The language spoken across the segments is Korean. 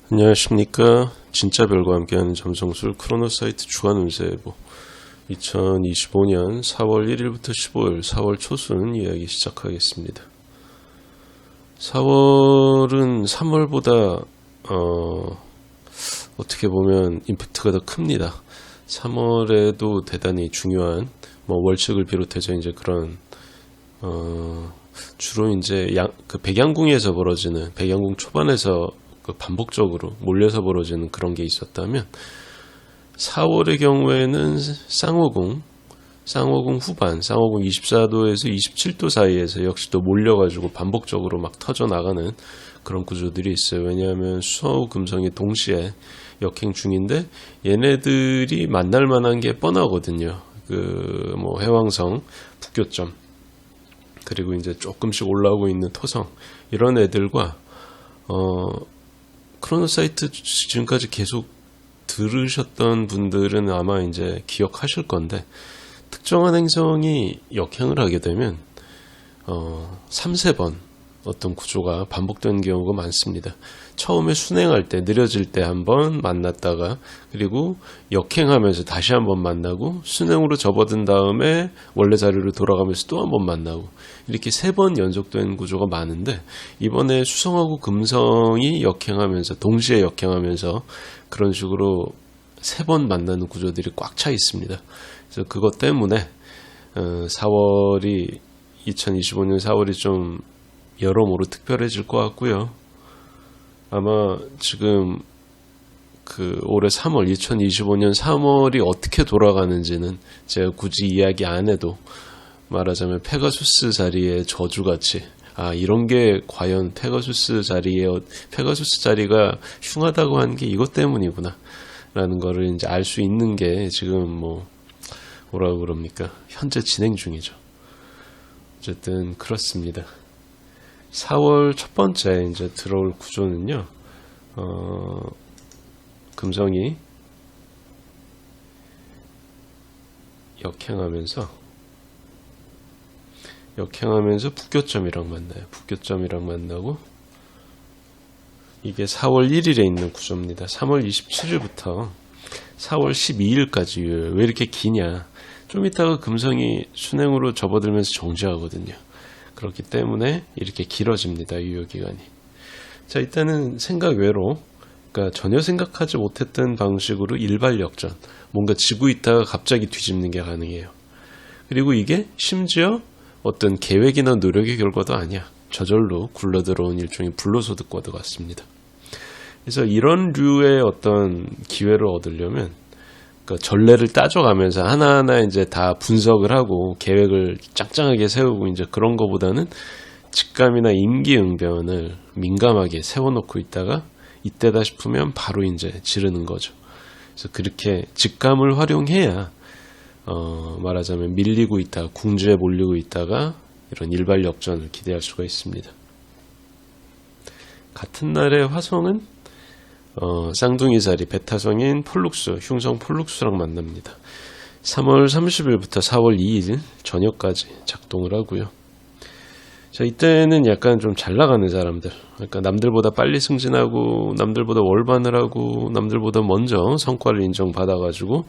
안녕하십니까. 진짜 별과 함께하는 점성술 크로노사이트 주간 운세예보 2025년 4월 1일부터 15일 4월 초순 이야기 시작하겠습니다. 4월은 3월보다 어떻게 보면 임팩트가 더 큽니다. 3월에도 대단히 중요한 월측을 비롯해서 이제 그런 주로 이제 그 백양궁에서 벌어지는 백양궁 초반에서 반복적으로 몰려서 벌어지는 그런 게 있었다면 4월의 경우에는 쌍호궁 후반, 쌍호궁 24도에서 27도 사이에서 역시 또 몰려가지고 반복적으로 막 터져 나가는 그런 구조들이 있어요. 왜냐하면 수성하고 금성이 동시에 역행 중인데 얘네들이 만날 만한 게 뻔하거든요. 해왕성, 북교점, 그리고 이제 조금씩 올라오고 있는 토성, 이런 애들과 크로노사이트 지금까지 계속 들으셨던 분들은 아마 이제 기억하실 건데, 특정한 행성이 역행을 하게 되면 3-4번 어떤 구조가 반복되는 경우가 많습니다. 처음에 순행할 때 느려질 때 한번 만났다가, 그리고 역행하면서 다시 한번 만나고, 순행으로 접어든 다음에 원래 자리로 돌아가면서 또 한번 만나고, 이렇게 3번 연속된 구조가 많은데, 이번에 수성하고 금성이 역행하면서 동시에 역행하면서 그런 식으로 3번 만나는 구조들이 꽉 차 있습니다. 그래서 그것 때문에 2025년 4월이 좀 여러모로 특별해질 것 같고요. 아마 지금 올해 3월, 2025년 3월이 어떻게 돌아가는지는 제가 굳이 이야기 안 해도, 말하자면 페가수스 자리에 저주같이, 이런 게 과연 페가수스 자리가 흉하다고 하는 게 이것 때문이구나 라는 거를 이제 알 수 있는 게 지금 뭐라고 그럽니까? 현재 진행 중이죠. 어쨌든 그렇습니다. 4월 첫 번째 이제 들어올 구조는요, 금성이 역행하면서 북교점이랑 만나요. 북교점이랑 만나고, 이게 4월 1일에 있는 구조입니다. 3월 27일부터 4월 12일까지. 왜 이렇게 기냐? 좀 이따가 금성이 순행으로 접어들면서 정지하거든요. 그렇기 때문에 이렇게 길어집니다. 유효기간이. 자, 일단은 생각 외로, 그러니까 전혀 생각하지 못했던 방식으로 일발역전, 뭔가 지고 있다가 갑자기 뒤집는 게 가능해요. 그리고 이게 심지어 어떤 계획이나 노력의 결과도 아니야. 저절로 굴러들어온 일종의 불로소득과도 같습니다. 그래서 이런 류의 어떤 기회를 얻으려면, 그러니까 전례를 따져가면서 하나하나 이제 다 분석을 하고 계획을 짱짱하게 세우고 이제 그런 거보다는 직감이나 임기응변을 민감하게 세워놓고 있다가 이때다 싶으면 바로 이제 지르는 거죠. 그래서 그렇게 직감을 활용해야 말하자면 밀리고 있다가 궁지에 몰리고 있다가 이런 일발역전을 기대할 수가 있습니다. 같은 날에 화성은 쌍둥이 자리 베타성인 폴룩스, 흉성 폴룩스랑 만납니다. 3월 30일부터 4월 2일 저녁까지 작동을 하고요. 자, 이때는 약간 좀 잘 나가는 사람들, 그러니까 남들보다 빨리 승진하고, 남들보다 월반을 하고, 남들보다 먼저 성과를 인정받아가지고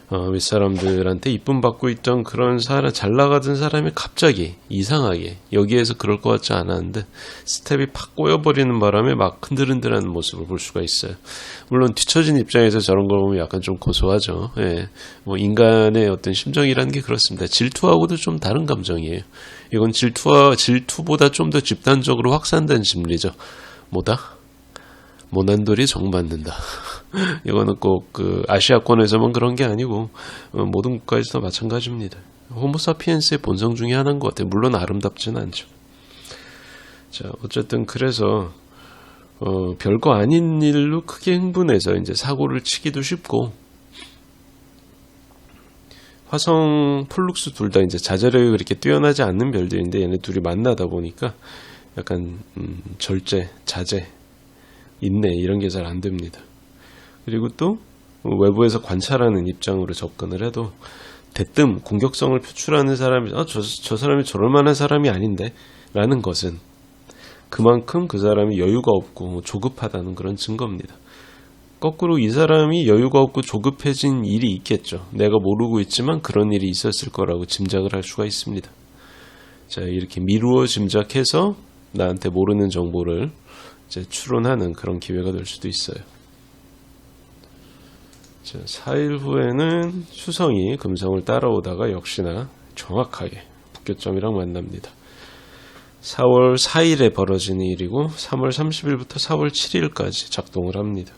윗사람들한테 이쁨 받고 있던 그런 잘 나가던 사람이 갑자기 이상하게, 여기에서 그럴 것 같지 않았는데 스텝이 팍 꼬여버리는 바람에 막 흔들흔들하는 모습을 볼 수가 있어요. 물론 뒤처진 입장에서 저런 걸 보면 약간 좀 고소하죠. 예. 인간의 어떤 심정이라는 게 그렇습니다. 질투하고도 좀 다른 감정이에요. 이건 질투보다 좀 더 집단적으로 확산된 심리죠. 모난돌이 정받는다. 이거는 꼭 아시아권에서만 그런 게 아니고 모든 국가에서도 마찬가지입니다. 호모사피엔스의 본성 중에 하나인 것 같아요. 물론 아름답지는 않죠. 자, 어쨌든 그래서 별거 아닌 일로 크게 흥분해서 이제 사고를 치기도 쉽고, 화성, 폴룩스 둘 다 이제 자제력이 그렇게 뛰어나지 않는 별들인데 얘네 둘이 만나다 보니까 약간 절제, 자제, 인내 이런 게 잘 안 됩니다. 그리고 또 외부에서 관찰하는 입장으로 접근을 해도 대뜸 공격성을 표출하는 사람이 저 사람이 저럴 만한 사람이 아닌데 라는 것은 그만큼 그 사람이 여유가 없고 조급하다는 그런 증거입니다. 거꾸로 이 사람이 여유가 없고 조급해진 일이 있겠죠. 내가 모르고 있지만 그런 일이 있었을 거라고 짐작을 할 수가 있습니다. 자, 이렇게 미루어 짐작해서 나한테 모르는 정보를 이제 추론하는 그런 기회가 될 수도 있어요. 자, 4일 후에는 수성이 금성을 따라오다가 역시나 정확하게 북교점이랑 만납니다. 4월 4일에 벌어진 일이고 3월 30일부터 4월 7일까지 작동을 합니다.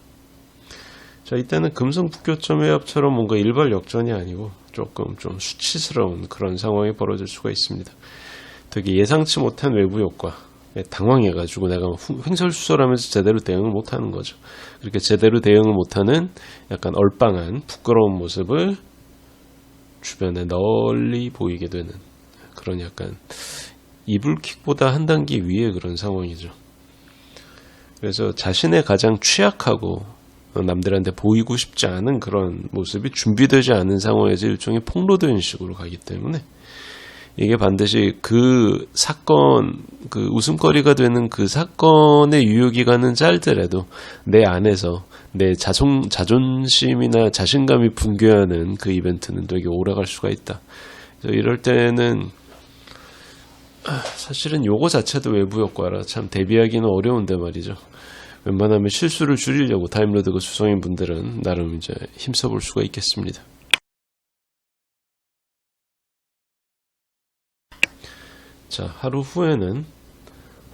자, 이때는 금성 북교점 외압처럼 뭔가 일발 역전이 아니고 조금 좀 수치스러운 그런 상황이 벌어질 수가 있습니다. 되게 예상치 못한 외부 효과, 당황해가지고 내가 횡설수설하면서 제대로 대응을 못하는 거죠. 그렇게 제대로 대응을 못하는 약간 얼빵한 부끄러운 모습을 주변에 널리 보이게 되는 그런 약간 이불킥보다 한 단계 위의 그런 상황이죠. 그래서 자신의 가장 취약하고 남들한테 보이고 싶지 않은 그런 모습이 준비되지 않은 상황에서 일종의 폭로된 식으로 가기 때문에 이게 반드시 그 사건, 그 웃음거리가 되는 그 사건의 유효기간은 짧더라도 내 안에서 내 자존심이나 자신감이 붕괴하는 그 이벤트는 되게 오래갈 수가 있다. 그래서 이럴 때는 사실은 요거 자체도 외부 효과라 참 대비하기는 어려운데 말이죠. 웬만하면 실수를 줄이려고 타임로드가 수성인 분들은 나름 이제 힘써볼 수가 있겠습니다. 자, 하루 후에는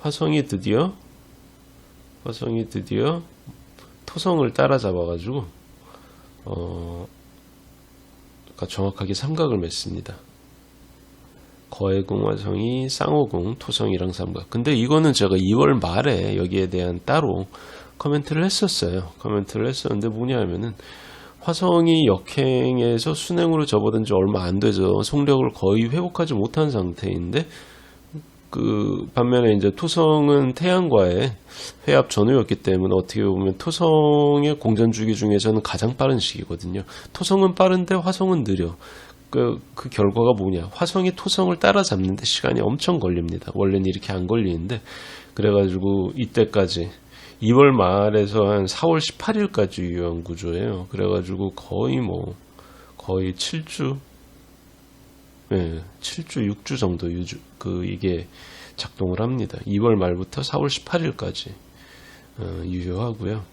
화성이 드디어 토성을 따라잡아가지고 그러니까 정확하게 삼각을 맺습니다. 거해궁, 화성이, 쌍호궁, 토성이랑 삼각. 근데 이거는 제가 2월 말에 여기에 대한 따로 코멘트를 했었어요. 코멘트를 했었는데 뭐냐 하면은 화성이 역행에서 순행으로 접어든 지 얼마 안 되죠. 속력을 거의 회복하지 못한 상태인데 그 반면에 이제 토성은 태양과의 회합 전후였기 때문에 어떻게 보면 토성의 공전 주기 중에서는 가장 빠른 시기거든요. 토성은 빠른데 화성은 느려. 그 결과가 뭐냐? 화성이 토성을 따라잡는데 시간이 엄청 걸립니다. 원래는 이렇게 안 걸리는데 그래가지고 이때까지 2월 말에서 한 4월 18일까지 유효한 구조예요. 그래가지고 거의 7주, 6주 정도 이게 작동을 합니다. 2월 말부터 4월 18일까지 유효하고요.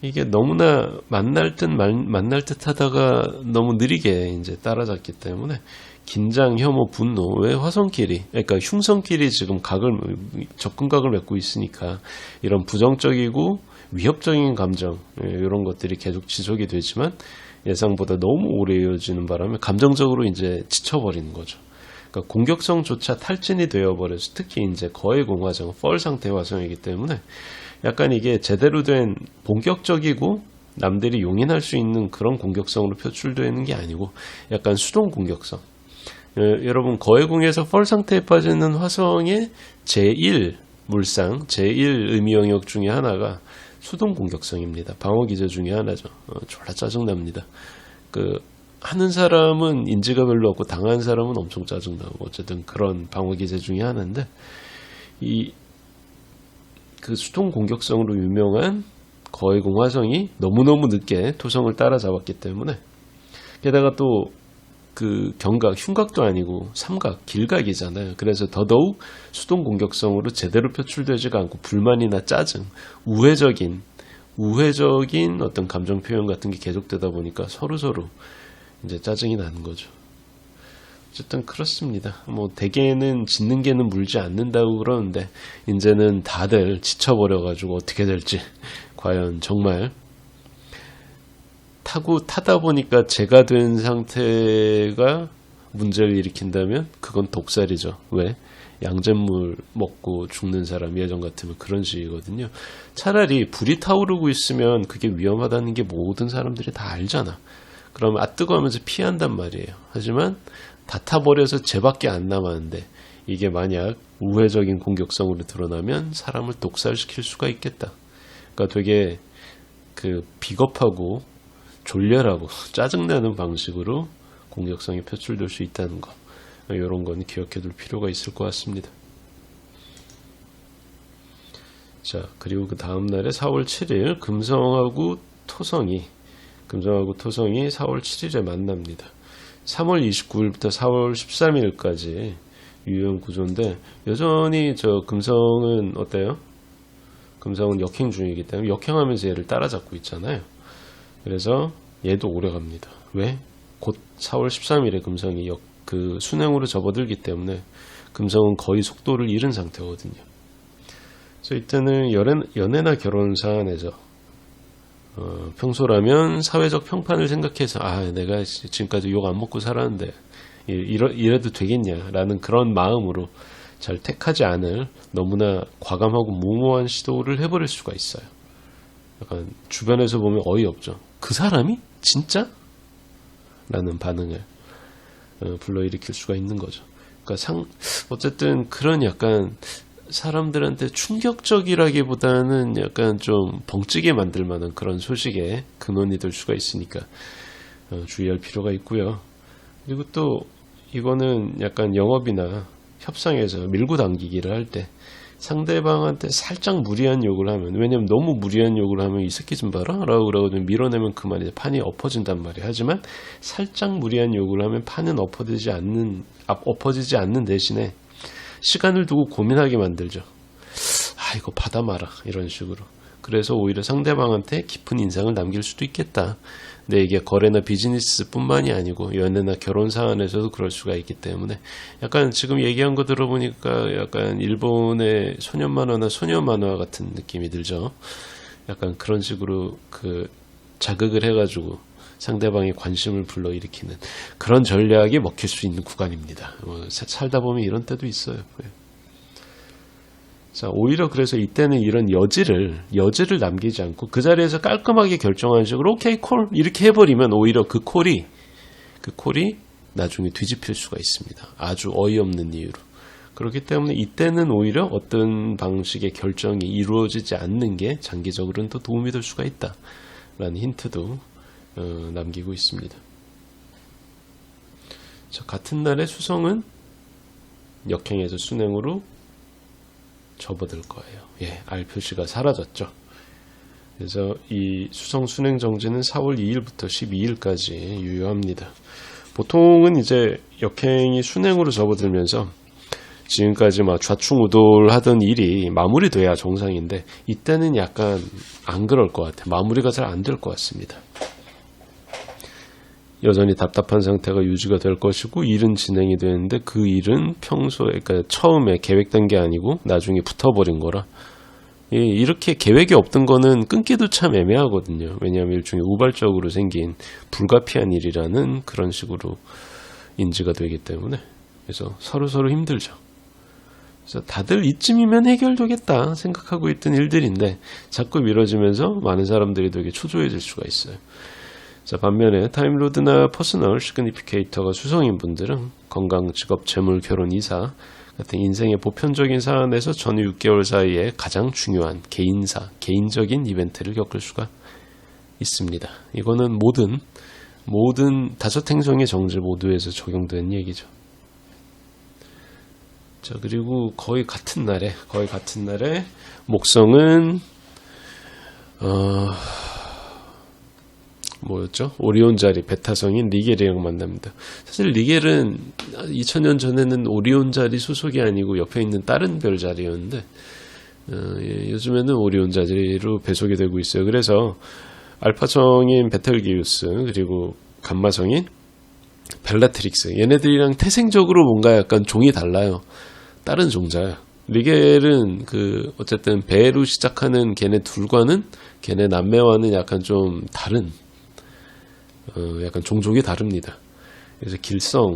이게 너무나 만날 듯 하다가 너무 느리게 이제 따라잡기 때문에 긴장, 혐오, 분노, 왜 화성끼리, 그러니까 흉성끼리 지금 접근각을 맺고 있으니까 이런 부정적이고 위협적인 감정, 이런 것들이 계속 지속이 되지만 예상보다 너무 오래 이어지는 바람에 감정적으로 이제 지쳐버리는 거죠. 그러니까 공격성조차 탈진이 되어버려서 특히 이제 거해궁 화성, 펄 상태 화성이기 때문에 약간 이게 제대로 된 본격적이고 남들이 용인할 수 있는 그런 공격성으로 표출되는 게 아니고 약간 수동 공격성. 여러분 거해궁에서 펄 상태에 빠지는 화성의 제1 물상, 제1 의미 영역 중에 하나가 수동 공격성입니다. 방어 기제 중에 하나죠. 졸라 짜증납니다. 하는 사람은 인지가 별로 없고 당한 사람은 엄청 짜증나고 어쨌든 그런 방어 기제 중에 하나인데 그 수동 공격성으로 유명한 거해궁 화성이 너무너무 늦게 토성을 따라잡았기 때문에 게다가 또 그 경각, 흉각도 아니고 삼각, 길각이잖아요. 그래서 더더욱 수동 공격성으로 제대로 표출되지가 않고 불만이나 짜증, 우회적인 어떤 감정 표현 같은 게 계속되다 보니까 서로 이제 짜증이 나는 거죠. 어쨌든 그렇습니다. 대개는 짖는 개는 물지 않는다고 그러는데 이제는 다들 지쳐버려가지고 어떻게 될지 과연 정말 타다 보니까 재가 된 상태가 문제를 일으킨다면 그건 독살이죠. 왜? 양잿물 먹고 죽는 사람 예전 같으면 그런 식이거든요. 차라리 불이 타오르고 있으면 그게 위험하다는 게 모든 사람들이 다 알잖아. 그러면 뜨거 하면서 피한단 말이에요. 하지만 다 타버려서 쟤밖에 안 남았는데 이게 만약 우회적인 공격성으로 드러나면 사람을 독살시킬 수가 있겠다. 그러니까 되게 비겁하고 졸렬하고 짜증나는 방식으로 공격성이 표출될 수 있다는 거. 이런 건 기억해 둘 필요가 있을 것 같습니다. 자, 그리고 그 다음 날에 4월 7일 금성하고 토성이 4월 7일에 만납니다. 3월 29일부터 4월 13일까지 유효한 구조인데 여전히 저 금성은 어때요? 금성은 역행 중이기 때문에 역행하면서 얘를 따라잡고 있잖아요. 그래서 얘도 오래 갑니다. 왜? 곧 4월 13일에 금성이 그 순행으로 접어들기 때문에 금성은 거의 속도를 잃은 상태거든요. 그래서 이때는 연애나 결혼 사안에서 평소라면 사회적 평판을 생각해서 내가 지금까지 욕 안 먹고 살았는데 이래도 되겠냐라는 그런 마음으로 잘 택하지 않을 너무나 과감하고 무모한 시도를 해버릴 수가 있어요. 약간 주변에서 보면 어이없죠. 그 사람이? 진짜? 라는 반응을 불러일으킬 수가 있는 거죠. 그러니까 어쨌든 그런 약간 사람들한테 충격적이라기보다는 약간 좀 벙찌게 만들 만한 그런 소식에 근원이 될 수가 있으니까 주의할 필요가 있고요. 그리고 또 이거는 약간 영업이나 협상에서 밀고 당기기를 할 때 상대방한테 살짝 무리한 욕을 하면, 왜냐면 너무 무리한 욕을 하면 이 새끼 좀 봐라 라고 그러고 밀어내면 그만이죠. 판이 엎어진단 말이에요. 하지만 살짝 무리한 욕을 하면 판은 엎어지지 않는 대신에 시간을 두고 고민하게 만들죠. 이거 받아 마라 이런 식으로. 그래서 오히려 상대방한테 깊은 인상을 남길 수도 있겠다. 근데 이게 거래나 비즈니스 뿐만이 아니고 연애나 결혼 사안에서도 그럴 수가 있기 때문에 약간 지금 얘기한 거 들어보니까 약간 일본의 소년 만화나 소녀 만화 같은 느낌이 들죠. 약간 그런 식으로 그 자극을 해가지고 상대방의 관심을 불러일으키는 그런 전략이 먹힐 수 있는 구간입니다. 살다 보면 이런 때도 있어요. 자, 오히려 그래서 이때는 이런 여지를 남기지 않고 그 자리에서 깔끔하게 결정하는 식으로 오케이 콜 이렇게 해버리면 오히려 그 콜이 나중에 뒤집힐 수가 있습니다. 아주 어이없는 이유로. 그렇기 때문에 이때는 오히려 어떤 방식의 결정이 이루어지지 않는 게 장기적으로는 더 도움이 될 수가 있다라는 힌트도 남기고 있습니다. 자, 같은 날에 수성은 역행에서 순행으로 접어들 거예요. 알 표시가 사라졌죠. 그래서 이 수성 순행 정지는 4월 2일부터 12일까지 유효합니다. 보통은 이제 역행이 순행으로 접어들면서 지금까지 막 좌충우돌하던 일이 마무리돼야 정상인데 이때는 약간 안 그럴 것 같아요. 마무리가 잘 안 될 것 같습니다. 여전히 답답한 상태가 유지가 될 것이고 일은 진행이 되는데 그 일은 평소에 그러니까 처음에 계획된 게 아니고 나중에 붙어버린 거라 이렇게 계획이 없던 거는 끊기도 참 애매하거든요. 왜냐하면 일종의 우발적으로 생긴 불가피한 일이라는 그런 식으로 인지가 되기 때문에 그래서 서로 힘들죠. 그래서 다들 이쯤이면 해결되겠다 생각하고 있던 일들인데 자꾸 미뤄지면서 많은 사람들이 되게 초조해질 수가 있어요. 자, 반면에 타임로드나 퍼스널 시그니피케이터가 수성인 분들은 건강, 직업, 재물, 결혼, 이사 같은 인생의 보편적인 사안에서 전후 6개월 사이에 가장 중요한 개인적인 이벤트를 겪을 수가 있습니다. 이거는 모든 다섯 행성의 정제 모두에서 적용되는 얘기죠. 자, 그리고 거의 같은 날에 목성은 뭐였죠? 오리온 자리 베타성인 리겔이랑 만납니다. 사실 리겔은 2000년 전에는 오리온 자리 소속이 아니고 옆에 있는 다른 별 자리였는데 요즘에는 오리온 자리로 배속이 되고 있어요. 그래서 알파성인 베텔기우스 그리고 감마성인 벨라트릭스 얘네들이랑 태생적으로 뭔가 약간 종이 달라요. 다른 종자야. 리겔은 어쨌든 배로 시작하는 걔네 둘과는 걔네 남매와는 약간 좀 다른 약간 종족이 다릅니다. 그래서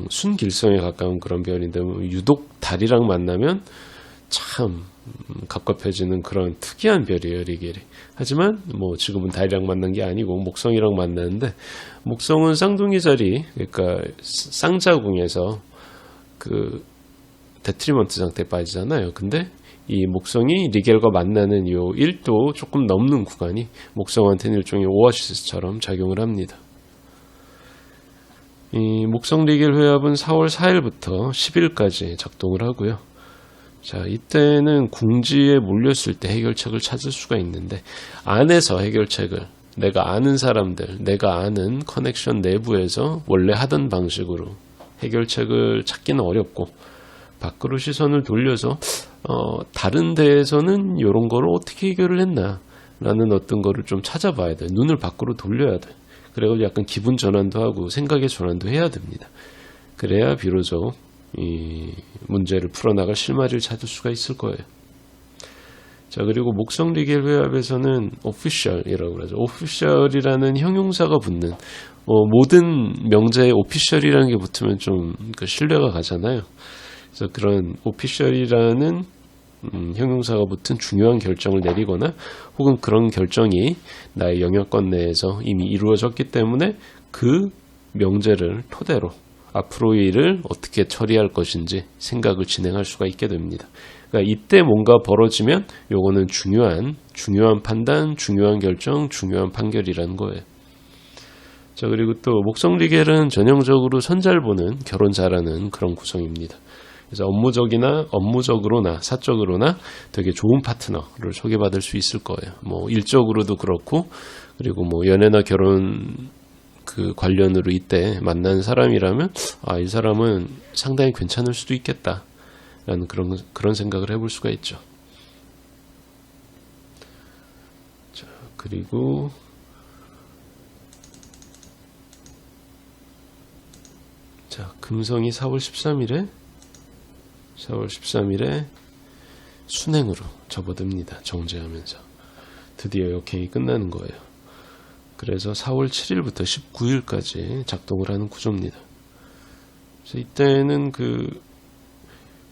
순길성에 가까운 그런 별인데 유독 달이랑 만나면 참 갑갑해지는 그런 특이한 별이에요, 리겔이. 하지만 지금은 달이랑 만난 게 아니고 목성이랑 만나는데 목성은 쌍둥이 자리, 그러니까 쌍자궁에서 데트리먼트 상태에 빠지잖아요. 근데 이 목성이 리겔과 만나는 이 1도 조금 넘는 구간이 목성한테는 일종의 오아시스처럼 작용을 합니다. 이 목성 리겔 회합은 4월 4일부터 10일까지 작동을 하고요. 자, 이때는 궁지에 몰렸을 때 해결책을 찾을 수가 있는데, 안에서 해결책을 내가 아는 사람들, 내가 아는 커넥션 내부에서 원래 하던 방식으로 해결책을 찾기는 어렵고, 밖으로 시선을 돌려서 다른 데에서는 이런 거를 어떻게 해결을 했나 라는 어떤 거를 좀 찾아봐야 돼. 눈을 밖으로 돌려야 돼. 그래가지고 약간 기분 전환도 하고 생각의 전환도 해야 됩니다. 그래야 비로소 이 문제를 풀어나갈 실마리를 찾을 수가 있을 거예요. 자, 그리고 목성 리겔 회합에서는 official이라고 그러죠. official이라는 형용사가 붙는 모든 명제에 official이라는 게 붙으면 좀 그 신뢰가 가잖아요. 그래서 그런 official이라는 형용사가 붙은 중요한 결정을 내리거나 혹은 그런 결정이 나의 영역권 내에서 이미 이루어졌기 때문에 그 명제를 토대로 앞으로의 일을 어떻게 처리할 것인지 생각을 진행할 수가 있게 됩니다. 그러니까 이때 뭔가 벌어지면 요거는 중요한 판단, 중요한 결정, 중요한 판결이라는 거예요. 자, 그리고 또 목성 리겔은 전형적으로 선 잘 보는, 결혼 잘하는 그런 구성입니다. 그래서 업무적으로나 사적으로나 되게 좋은 파트너를 소개받을 수 있을 거예요. 뭐 일적으로도 그렇고, 그리고 뭐 연애나 결혼 그 관련으로 이때 만난 사람이라면 이 사람은 상당히 괜찮을 수도 있겠다라는 그런 생각을 해볼 수가 있죠. 자, 그리고 자, 금성이 4월 13일에 순행으로 접어듭니다. 정제하면서 드디어 역행이 끝나는 거예요. 그래서 4월 7일부터 19일까지 작동을 하는 구조입니다. 그래서 이때는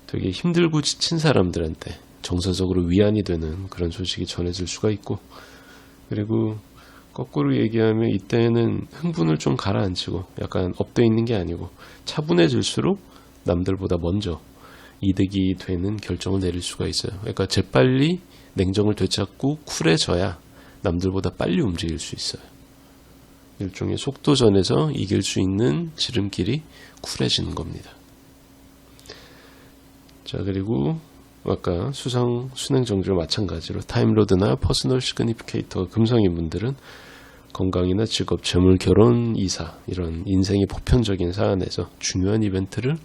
되게 힘들고 지친 사람들한테 정서적으로 위안이 되는 그런 소식이 전해질 수가 있고, 그리고 거꾸로 얘기하면 이때는 흥분을 좀 가라앉히고 약간 업돼 있는 게 아니고 차분해질수록 남들보다 먼저 이득이 되는 결정을 내릴 수가 있어요. 그러니까 재빨리 냉정을 되찾고 쿨해져야 남들보다 빨리 움직일 수 있어요. 일종의 속도전에서 이길 수 있는 지름길이 쿨해지는 겁니다. 자, 그리고 아까 순행 정지와 마찬가지로 타임로드나 퍼스널 시그니피케이터가 금성인 분들은 건강이나 직업, 재물, 결혼, 이사 이런 인생의 보편적인 사안에서 중요한 이벤트를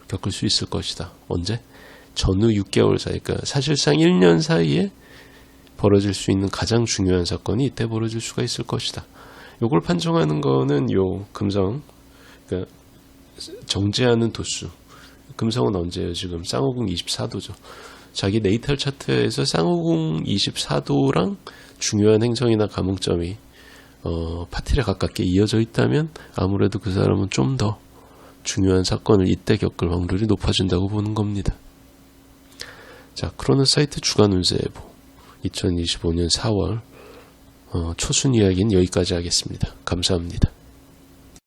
겪을 수 있을 것이다. 언제? 전후 6개월 사이, 그러니까 사실상 1년 사이에 벌어질 수 있는 가장 중요한 사건이 이때 벌어질 수가 있을 것이다. 요걸 판정하는 거는 요 금성, 그러니까 정제하는 도수. 금성은 언제예요? 지금 쌍호궁 24도죠. 자기 네이탈 차트에서 쌍호궁 24도랑 중요한 행성이나 감흥점이 파티에 가깝게 이어져 있다면 아무래도 그 사람은 좀 더 중요한 사건을 이때 겪을 확률이 높아진다고 보는 겁니다. 자, 크로노사이트 주간 운세 예보 2025년 4월 초순 이야기는 여기까지 하겠습니다. 감사합니다.